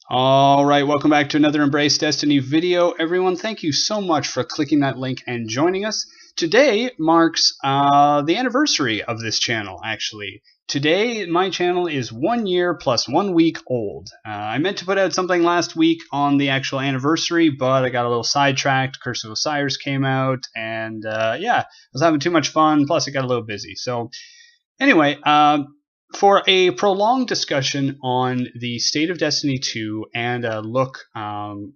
All right, welcome back to another Embrace Destiny video. Everyone, thank you so much for clicking that link and joining us. Today marks the anniversary of this channel, actually. Today, my channel is 1 year plus 1 week old. I meant to put out something last week on the actual anniversary, but I got a little sidetracked. Curse of Osiris came out, and yeah, I was having too much fun, plus it got a little busy. So anyway, for a prolonged discussion on the state of Destiny 2 and a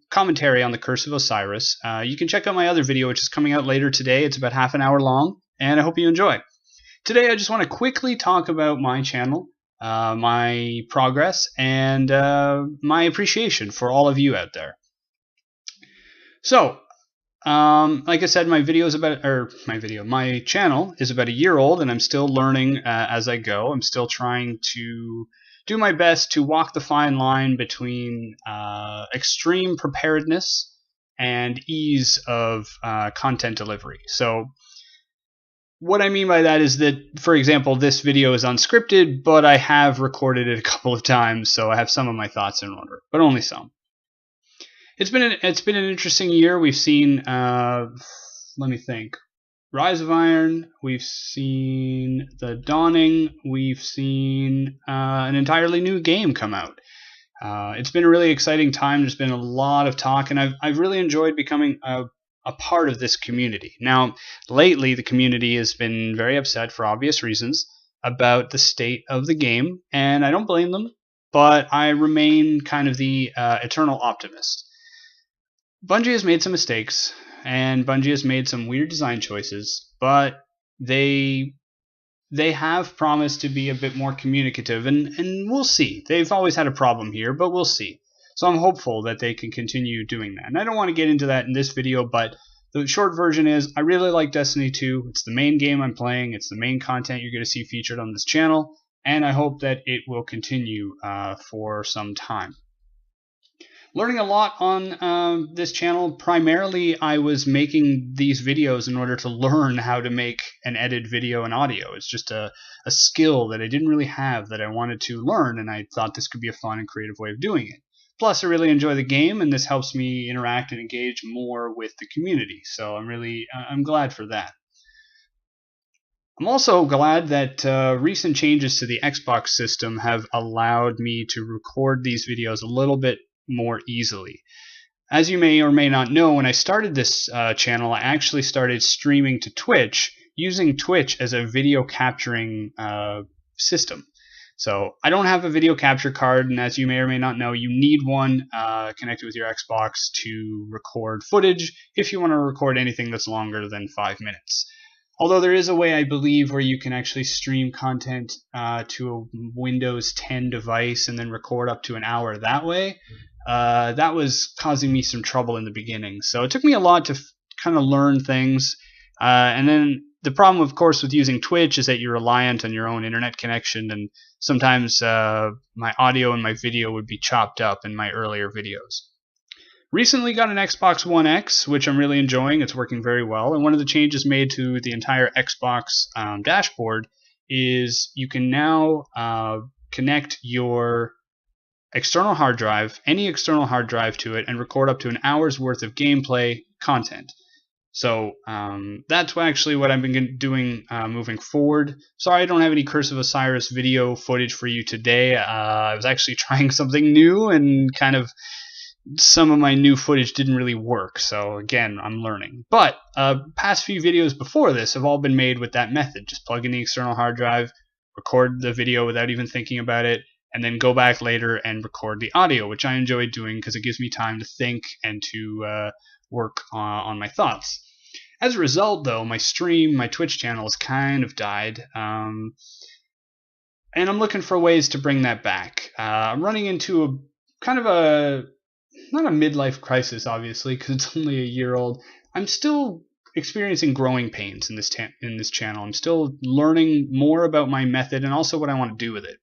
commentary on the Curse of Osiris, you can check out my other video, which is coming out later today. It's about half an hour long, and I hope you enjoy. Today, I just want to quickly talk about my channel, my progress, and my appreciation for all of you out there. So, like I said, my channel is about a year old, and I'm still learning as I go. I'm still trying to do my best to walk the fine line between extreme preparedness and ease of content delivery. So what I mean by that is that, for example, this video is unscripted, but I have recorded it a couple of times, so I have some of my thoughts in order, but only some. It's been an interesting year. We've seen, let me think, Rise of Iron. We've seen The Dawning. We've seen an entirely new game come out. It's been a really exciting time. There's been a lot of talk, and I've really enjoyed becoming a part of this community. Now, lately, the community has been very upset for obvious reasons about the state of the game, and I don't blame them, but I remain kind of the eternal optimist. Bungie has made some mistakes, and Bungie has made some weird design choices, but they have promised to be a bit more communicative, and we'll see. They've always had a problem here, but we'll see. So I'm hopeful that they can continue doing that. And I don't want to get into that in this video, but the short version is I really like Destiny 2. It's the main game I'm playing. It's the main content you're going to see featured on this channel, and I hope that it will continue for some time. Learning a lot on this channel. Primarily, I was making these videos in order to learn how to make and edit video and audio. It's just a skill that I didn't really have that I wanted to learn, and I thought this could be a fun and creative way of doing it. Plus, I really enjoy the game, and this helps me interact and engage more with the community. So I'm glad for that. I'm also glad that recent changes to the Xbox system have allowed me to record these videos a little bit more easily. As you may or may not know, when I started this channel, I actually started streaming to Twitch, using Twitch as a video capturing system. So I don't have a video capture card, and as you may or may not know, you need one connected with your Xbox to record footage if you want to record anything that's longer than 5 minutes. Although there is a way, I believe, where you can actually stream content to a Windows 10 device and then record up to an hour that way. That was causing me some trouble in the beginning. So it took me a lot to kind of learn things. And then the problem, of course, with using Twitch is that you're reliant on your own internet connection, and sometimes my audio and my video would be chopped up in my earlier videos. Recently got an Xbox One X, which I'm really enjoying. It's working very well. And one of the changes made to the entire Xbox dashboard is you can now connect your external hard drive, any external hard drive to it, and record up to an hour's worth of gameplay content. So that's actually what I've been doing moving forward. Sorry I don't have any Curse of Osiris video footage for you today. I was actually trying something new, and kind of some of my new footage didn't really work. So again, I'm learning. But past few videos before this have all been made with that method. Just plug in the external hard drive, record the video without even thinking about it, and then go back later and record the audio, which I enjoy doing because it gives me time to think and to work on my thoughts. As a result, though, my Twitch channel has kind of died, and I'm looking for ways to bring that back. I'm running into a kind of not a midlife crisis, obviously, because it's only a year old. I'm still experiencing growing pains in this channel. I'm still learning more about my method and also what I want to do with it.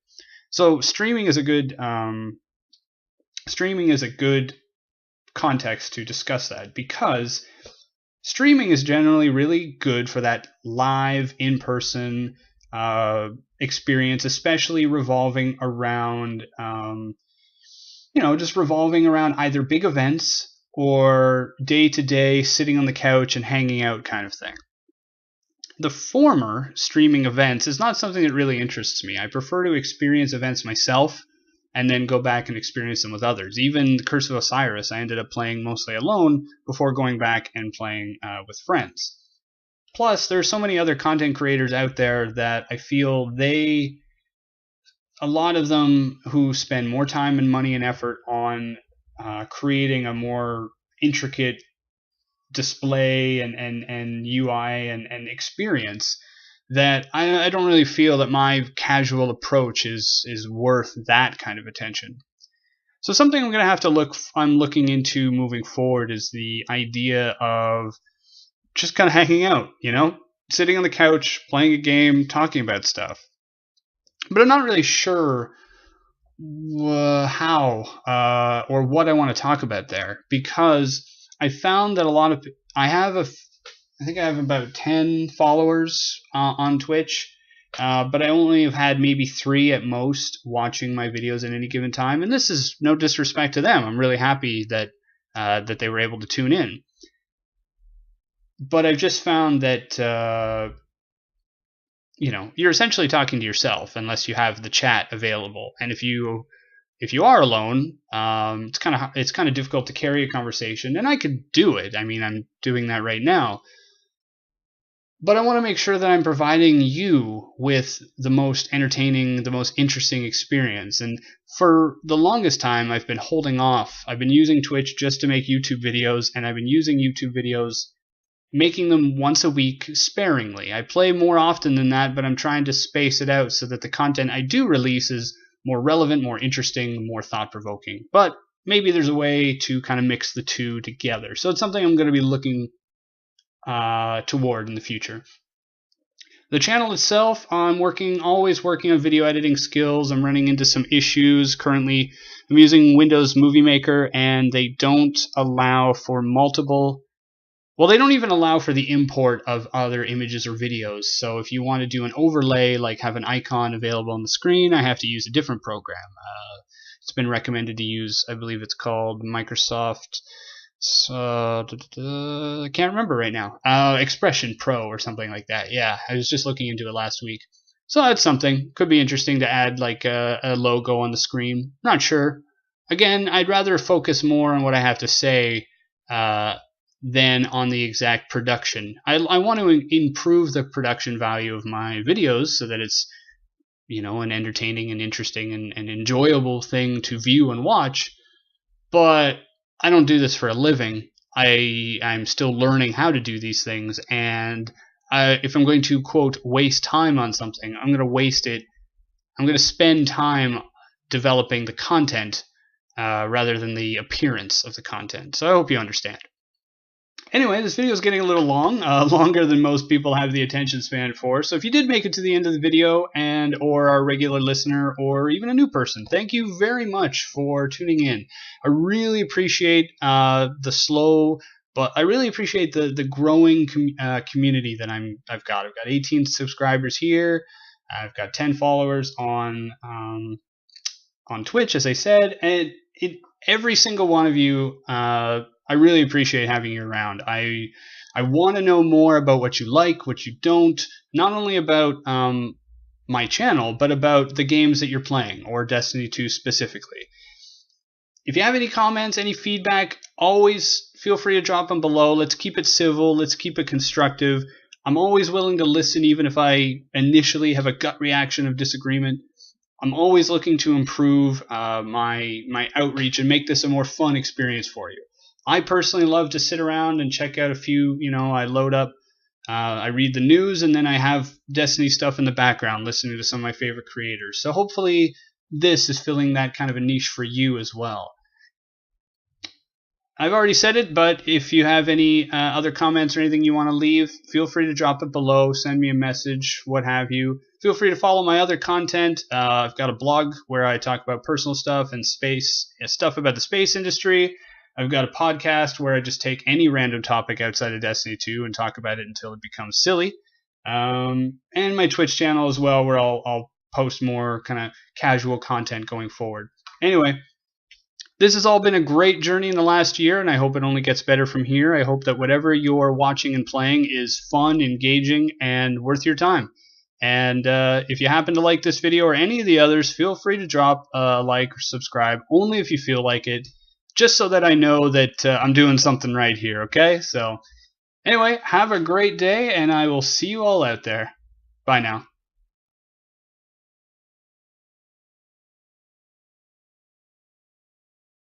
So streaming is a good context to discuss that, because streaming is generally really good for that live, in-person experience, especially revolving around just revolving around either big events or day-to-day sitting on the couch and hanging out kind of thing. The former, streaming events, is not something that really interests me. I prefer to experience events myself and then go back and experience them with others. Even the Curse of Osiris, I ended up playing mostly alone before going back and playing with friends. Plus, there's so many other content creators out there that I feel a lot of them who spend more time and money and effort on creating a more intricate display and UI and experience, that I don't really feel that my casual approach is worth that kind of attention. So something I'm looking into moving forward is the idea of just kind of hanging out, sitting on the couch, playing a game, talking about stuff. But I'm not really sure how or what I want to talk about there, because I found that I think I have about 10 followers on Twitch, but I only have had maybe 3 at most watching my videos at any given time, and this is no disrespect to them. I'm really happy that they were able to tune in. But I've just found that you're essentially talking to yourself unless you have the chat available, and if you are alone, it's kind of difficult to carry a conversation, and I could do it. I mean, I'm doing that right now. But I want to make sure that I'm providing you with the most entertaining, the most interesting experience. And for the longest time, I've been holding off. I've been using Twitch just to make YouTube videos, and I've been using YouTube videos, making them once a week sparingly. I play more often than that, but I'm trying to space it out so that the content I do release is more relevant, more interesting, more thought-provoking. But maybe there's a way to kind of mix the two together. So it's something I'm going to be looking toward in the future. The channel itself, I'm always working on video editing skills. I'm running into some issues. Currently, I'm using Windows Movie Maker, and they don't allow for they don't even allow for the import of other images or videos. So if you want to do an overlay, like have an icon available on the screen, I have to use a different program. It's been recommended to use, I believe it's called Microsoft, I can't remember right now, Expression Pro or something like that. Yeah, I was just looking into it last week. So that's something. Could be interesting to add like a logo on the screen. Not sure. Again, I'd rather focus more on what I have to say than on the exact production. I want to improve the production value of my videos so that it's an entertaining and interesting and enjoyable thing to view and watch. But I don't do this for a living. I'm still learning how to do these things, and if I'm going to, quote, waste time on something, I'm going to waste it. I'm going to spend time developing the content rather than the appearance of the content. So I hope you understand. Anyway, this video is getting a little long, longer than most people have the attention span for. So if you did make it to the end of the video or are a regular listener or even a new person, thank you very much for tuning in. I really appreciate the growing community that I've got. I've got 18 subscribers here. I've got 10 followers on Twitch, as I said, and every single one of you. I really appreciate having you around. I want to know more about what you like, what you don't, not only about my channel, but about the games that you're playing, or Destiny 2 specifically. If you have any comments, any feedback, always feel free to drop them below. Let's keep it civil. Let's keep it constructive. I'm always willing to listen, even if I initially have a gut reaction of disagreement. I'm always looking to improve my outreach and make this a more fun experience for you. I personally love to sit around and check out a few, I load up, I read the news, and then I have Destiny stuff in the background, listening to some of my favorite creators. So hopefully this is filling that kind of a niche for you as well. I've already said it, but if you have any other comments or anything you want to leave, feel free to drop it below, send me a message, what have you. Feel free to follow my other content. I've got a blog where I talk about personal stuff and stuff about the space industry. I've got a podcast where I just take any random topic outside of Destiny 2 and talk about it until it becomes silly. And my Twitch channel as well, where I'll post more kind of casual content going forward. Anyway, This has all been a great journey in the last year, and I hope it only gets better from here. I hope that whatever you're watching and playing is fun, engaging, and worth your time. And if you happen to like this video or any of the others, feel free to drop a like or subscribe, only if you feel like it, just so that I know that I'm doing something right here, okay? So anyway, have a great day, and I will see you all out there. Bye now.